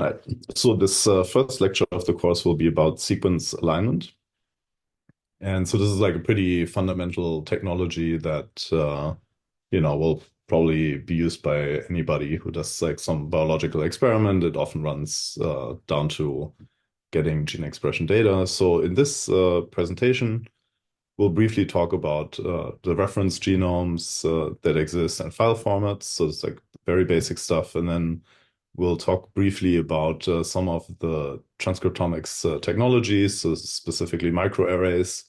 Right. So this first lecture of the course will be about sequence alignment. And so this is like a pretty fundamental technology that, will probably be used by anybody who does like some biological experiment. It often runs down to getting gene expression data. So in this presentation, we'll briefly talk about the reference genomes that exist and file formats. So it's like very basic stuff. And then we'll talk briefly about some of the transcriptomics technologies, so specifically microarrays,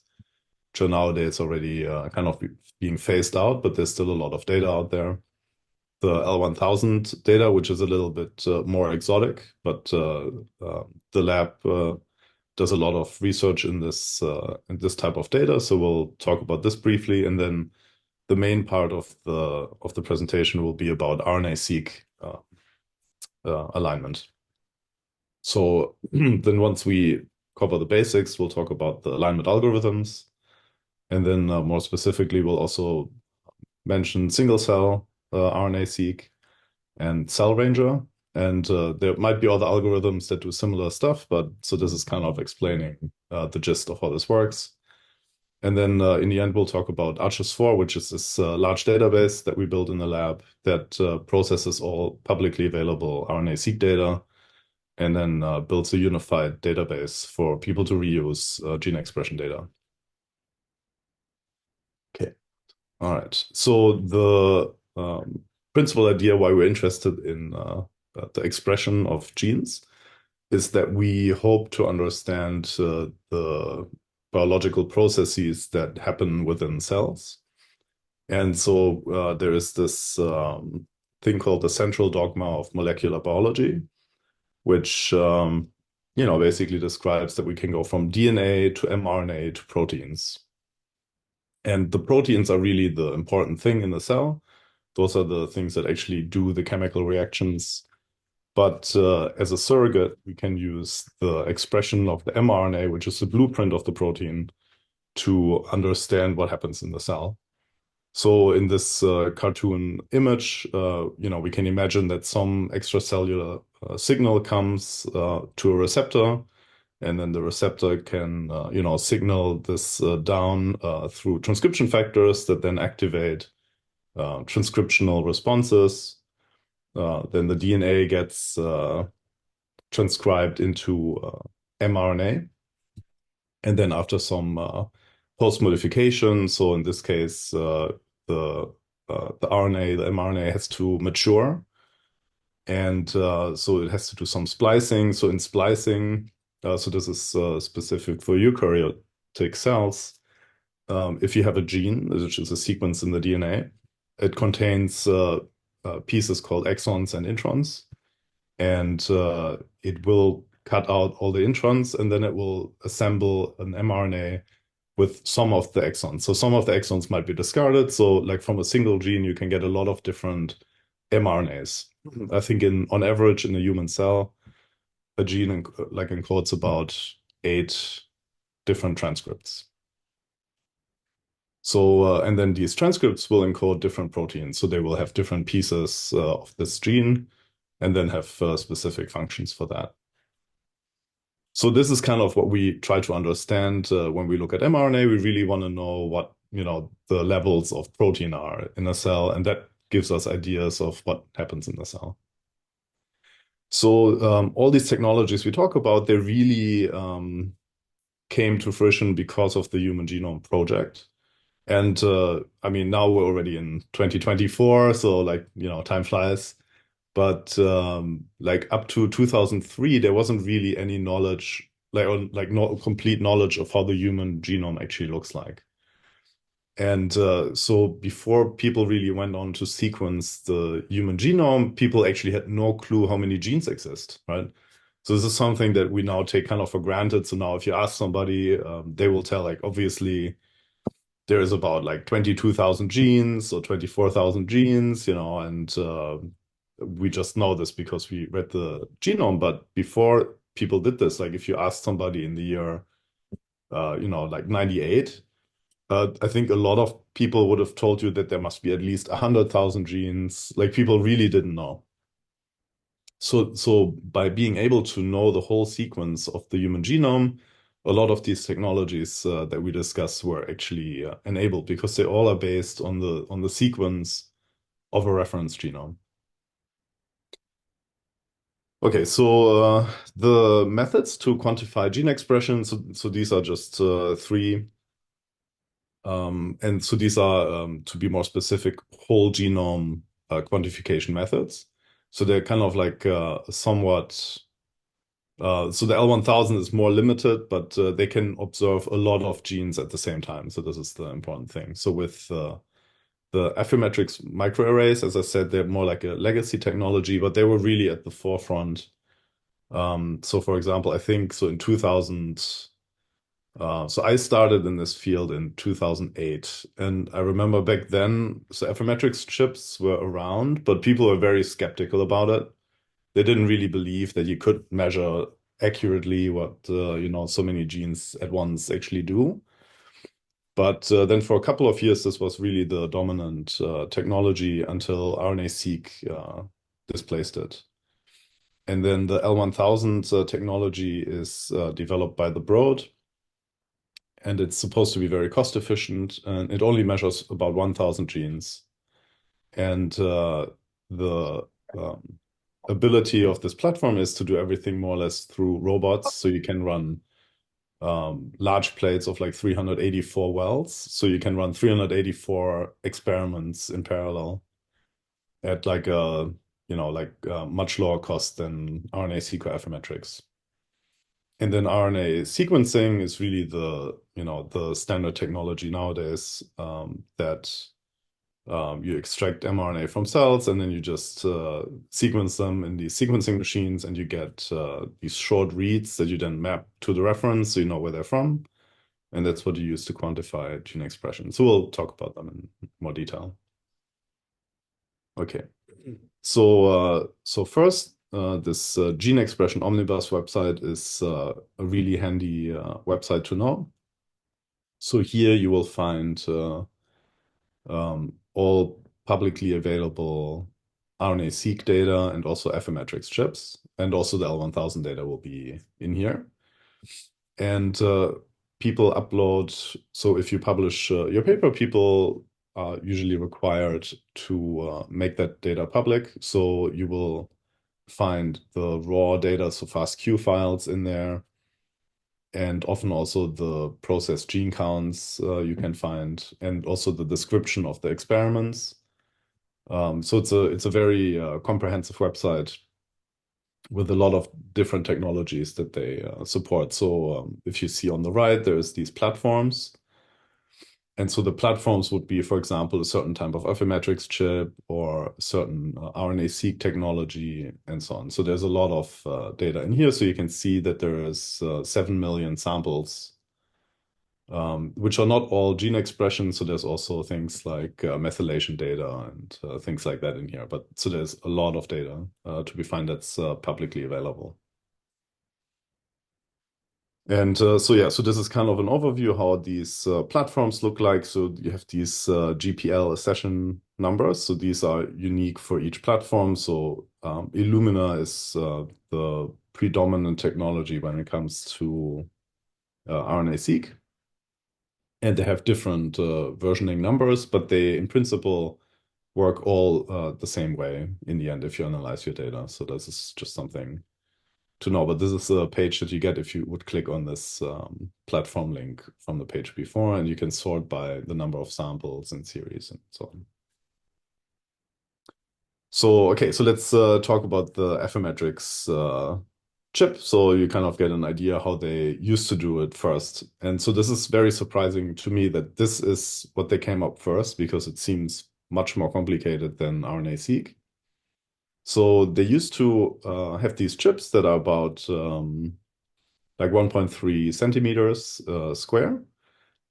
which are nowadays already kind of being phased out, but there's still a lot of data out there. The L1000 data, which is a little bit more exotic, but the lab does a lot of research in this type of data. So we'll talk about this briefly, and then the main part of the presentation will be about RNA-seq alignment. So then once we cover the basics, we'll talk about the alignment algorithms. And then more specifically, we'll also mention single-cell RNA-seq and cell ranger. And there might be other algorithms that do similar stuff, but so this is kind of explaining the gist of how this works. And then in the end, we'll talk about ArchES4, which is this large database that we built in the lab that processes all publicly available RNA-seq data and then builds a unified database for people to reuse gene expression data. Okay, all right. So the principal idea why we're interested in the expression of genes is that we hope to understand the biological processes that happen within cells. And so there is this thing called the central dogma of molecular biology, which basically describes that we can go from DNA to mRNA to proteins. And the proteins are really the important thing in the cell. Those are the things that actually do the chemical reactions. But as a surrogate, we can use the expression of the mRNA, which is the blueprint of the protein, to understand what happens in the cell. So in this cartoon image, we can imagine that some extracellular signal comes to a receptor, and then the receptor can, signal this down through transcription factors that then activate transcriptional responses. Then the DNA gets transcribed into mRNA. And then after some post-modification, so in this case, the mRNA has to mature. And so it has to do some splicing. So in splicing, so this is specific for eukaryotic cells. If you have a gene, which is a sequence in the DNA, it contains pieces called exons and introns. And it will cut out all the introns, and then it will assemble an mRNA with some of the exons. So some of the exons might be discarded. So like from a single gene, you can get a lot of different mRNAs. I think on average in a human cell, a gene encodes about 8 different transcripts. So, and then these transcripts will encode different proteins. So they will have different pieces of this gene and then have specific functions for that. So this is kind of what we try to understand when we look at mRNA. We really want to know what, the levels of protein are in a cell, and that gives us ideas of what happens in the cell. So all these technologies we talk about, they really came to fruition because of the Human Genome Project. And now we're already in 2024, so time flies. But up to 2003, there wasn't really any knowledge, no complete knowledge of how the human genome actually looks like. And so before people really went on to sequence the human genome, people actually had no clue how many genes exist, right? So this is something that we now take kind of for granted. So now if you ask somebody, they will tell obviously there is about 22,000 genes or 24,000 genes, and we just know this because we read the genome. But before people did this, if you asked somebody in the year, 98, I think a lot of people would have told you that there must be at least 100,000 genes. People really didn't know. So by being able to know the whole sequence of the human genome, a lot of these technologies that we discussed were actually enabled because they all are based on the sequence of a reference genome. Okay, so the methods to quantify gene expression, so these are just three. And so these are, to be more specific, whole genome quantification methods. So they're kind of like somewhat, so the L1000 is more limited, but they can observe a lot of genes at the same time. So this is the important thing. So with the Affymetrix microarrays, as I said, they're more like a legacy technology, but they were really at the forefront. So for example, I think so in 2000, so I started in this field in 2008, and I remember back then, so Affymetrix chips were around, but people were very skeptical about it. They didn't really believe that you could measure accurately what so many genes at once actually do. But then for a couple of years, this was really the dominant technology until RNA-seq displaced it. And then the L1000 technology is developed by the Broad, and it's supposed to be very cost efficient, and it only measures about 1,000 genes. And the ability of this platform is to do everything more or less through robots. So you can run large plates of like 384 wells. So you can run 384 experiments in parallel at like a much lower cost than RNA-seq Affymetrix. And then RNA sequencing is really the standard technology nowadays that you extract mRNA from cells and then you just sequence them in these sequencing machines, and you get these short reads that you then map to the reference so you know where they're from. And that's what you use to quantify gene expression. So we'll talk about them in more detail. Okay. So first, this gene expression omnibus website is a really handy website to know. So here you will find all publicly available RNA-seq data and also Affymetrix chips, and also the L1000 data will be in here. And people upload, so if you publish your paper, people are usually required to make that data public. So you will find the raw data, so FASTQ files in there, and often also the processed gene counts you can find, and also the description of the experiments. So it's a very comprehensive website with a lot of different technologies that they support. So if you see on the right, there's these platforms. And so the platforms would be, for example, a certain type of Affymetrix chip or a certain RNA-seq technology and so on. So there's a lot of data in here. So you can see that there is 7 million samples, which are not all gene expression. So there's also things like methylation data and things like that in here. But so there's a lot of data to be found that's publicly available. And so this is kind of an overview how these platforms look like. So you have these GPL accession numbers. So these are unique for each platform. So Illumina is the predominant technology when it comes to RNA-seq. And they have different versioning numbers, but they, in principle, work all the same way in the end if you analyze your data. So this is just something to know, but this is a page that you get if you would click on this platform link from the page before, and you can sort by the number of samples and series and so on. So, okay, so let's talk about the Affymetrix chip. So you kind of get an idea how they used to do it first. And so this is very surprising to me that this is what they came up first, because it seems much more complicated than RNA-seq. So they used to have these chips that are about like 1.3 centimeters square.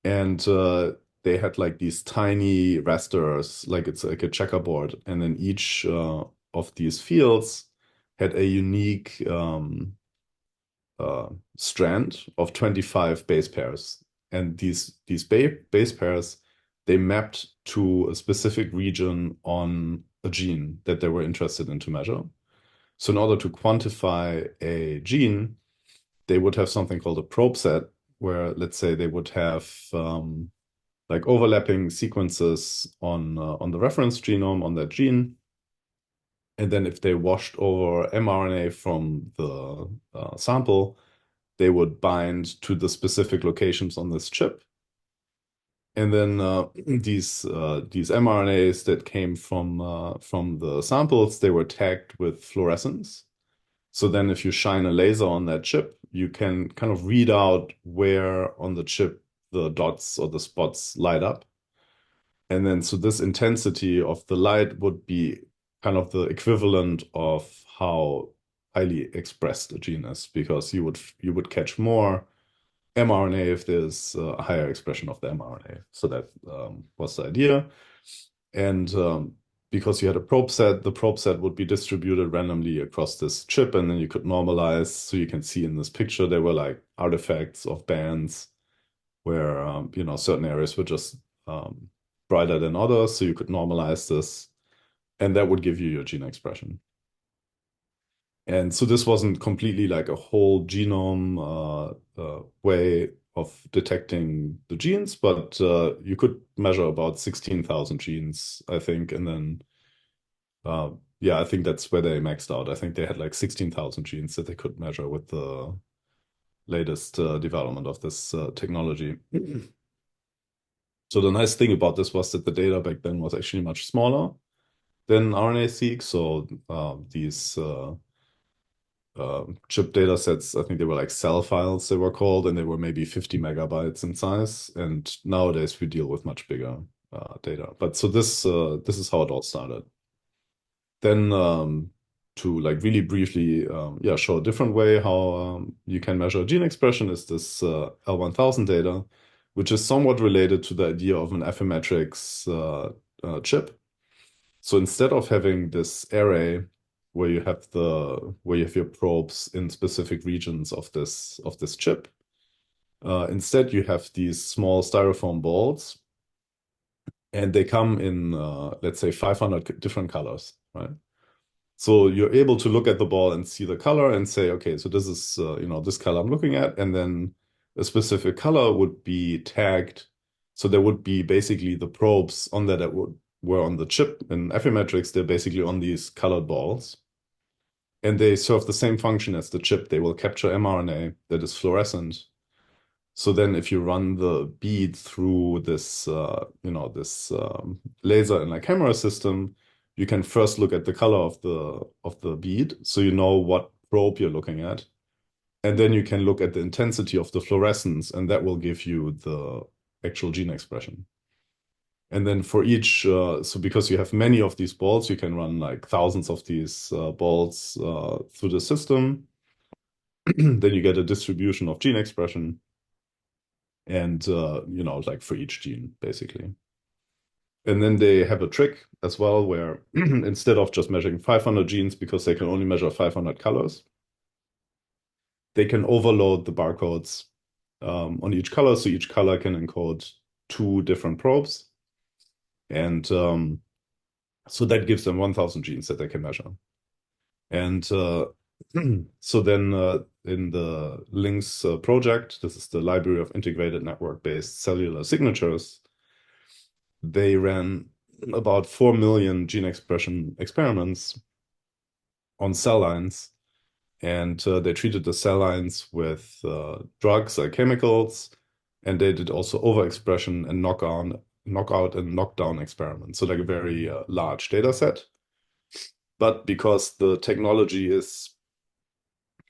And they had like these tiny rasters, like it's like a checkerboard. And then each of these fields had a unique strand of 25 base pairs. And these base pairs, they mapped to a specific region on a gene that they were interested in to measure. So in order to quantify a gene, they would have something called a probe set, where let's say they would have like overlapping sequences on the reference genome on that gene. And then if they washed over mRNA from the sample, they would bind to the specific locations on this chip. And then these mRNAs that came from the samples, they were tagged with fluorescence. So then if you shine a laser on that chip, you can kind of read out where on the chip the dots or the spots light up. And then so this intensity of the light would be kind of the equivalent of how highly expressed a gene is, because you would catch more mRNA if there's a higher expression of the mRNA. So that was the idea. And because you had a probe set, the probe set would be distributed randomly across this chip, and then you could normalize. So you can see in this picture, there were like artifacts of bands where certain areas were just brighter than others. So you could normalize this, and that would give you your gene expression. And so this wasn't completely like a whole genome way of detecting the genes, but you could measure about 16,000 genes, I think. And then, yeah, I think that's where they maxed out. I think they had like 16,000 genes that they could measure with the latest development of this technology. So the nice thing about this was that the data back then was actually much smaller than RNA-seq. So these chip data sets, I think they were like cell files, they were called, and they were maybe 50 megabytes in size. And nowadays we deal with much bigger data. But so this is how it all started. Then to like really briefly show a different way how you can measure gene expression is this L1000 data, which is somewhat related to the idea of an Affymetrix chip. So instead of having this array where you have your probes in specific regions of this chip, instead you have these small styrofoam balls, and they come in let's say 500 different colors, right? So you're able to look at the ball and see the color and say, okay, so this is this color I'm looking at, and then a specific color would be tagged. So there would be basically the probes on that were on the chip in Affymetrix. They're basically on these colored balls, and they serve the same function as the chip. They will capture mRNA that is fluorescent. So then if you run the bead through this laser and like camera system, you can first look at the color of the bead, so you know what probe you're looking at. And then you can look at the intensity of the fluorescence, and that will give you the actual gene expression. And then for each, so because you have many of these balls, you can run like thousands of these balls through the system. Then you get a distribution of gene expression, and like for each gene, basically. And then they have a trick as well, where instead of just measuring 500 genes, because they can only measure 500 colors, they can overload the barcodes on each color. So each color can encode 2 different probes. And so that gives them 1,000 genes that they can measure. And so then in the LINCS project, this is the Library of Integrated Network-Based Cellular Signatures, they ran about 4 million gene expression experiments on cell lines. And they treated the cell lines with drugs like chemicals, and they did also overexpression and knockout and knockdown experiments. So like a very large data set. But because the technology is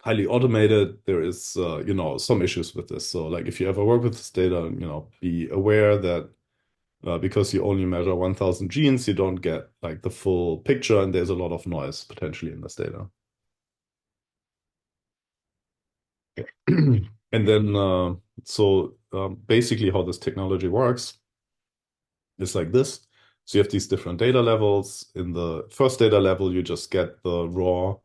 highly automated, there is some issues with this. So like if you ever work with this data, be aware that because you only measure 1,000 genes, you don't get like the full picture, and there's a lot of noise potentially in this data. And then basically how this technology works is like this. So you have these different data levels. In the first data level, you just get the raw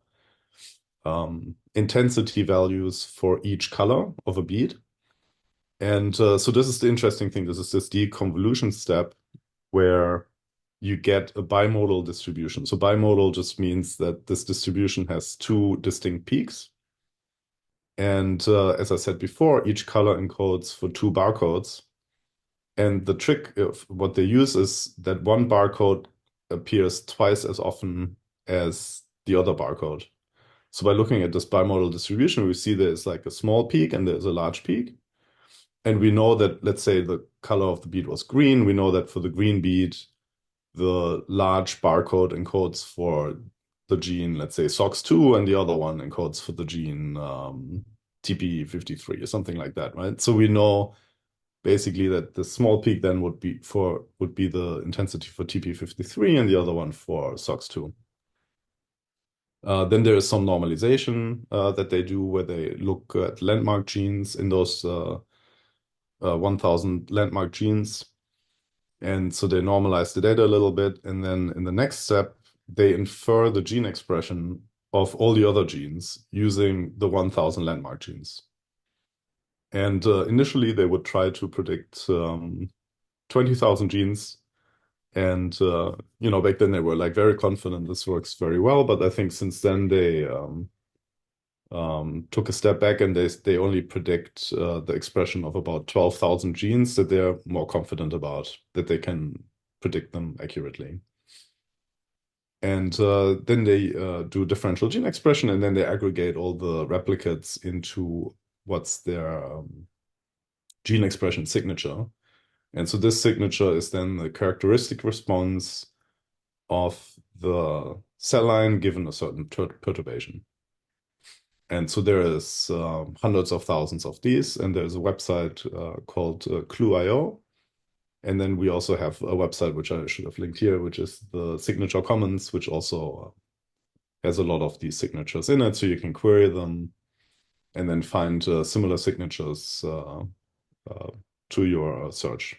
intensity values for each color of a bead. And so this is the interesting thing. This is this deconvolution step where you get a bimodal distribution. So bimodal just means that this distribution has two distinct peaks. And as I said before, each color encodes for two barcodes. And the trick of what they use is that one barcode appears twice as often as the other barcode. So by looking at this bimodal distribution, we see there's like a small peak and there's a large peak. And we know that, let's say the color of the bead was green. We know that for the green bead, the large barcode encodes for the gene, let's say SOX2, and the other one encodes for the gene TP53 or something like that, right? So we know basically that the small peak then would be the intensity for TP53 and the other one for SOX2. Then there is some normalization that they do where they look at landmark genes in those 1,000 landmark genes. And so they normalize the data a little bit. And then in the next step, they infer the gene expression of all the other genes using the 1,000 landmark genes. And initially, they would try to predict 20,000 genes. And, back then they were like very confident this works very well. But I think since then they took a step back and they only predict the expression of about 12,000 genes that they're more confident about, that they can predict them accurately. And then they do differential gene expression, and then they aggregate all the replicates into what's their gene expression signature. And so this signature is then the characteristic response of the cell line given a certain perturbation. And so there is hundreds of thousands of these, and there's a website called Clue.io. And then we also have a website, which I should have linked here, which is the Signature Commons, which also has a lot of these signatures in it. So you can query them and then find similar signatures to your search.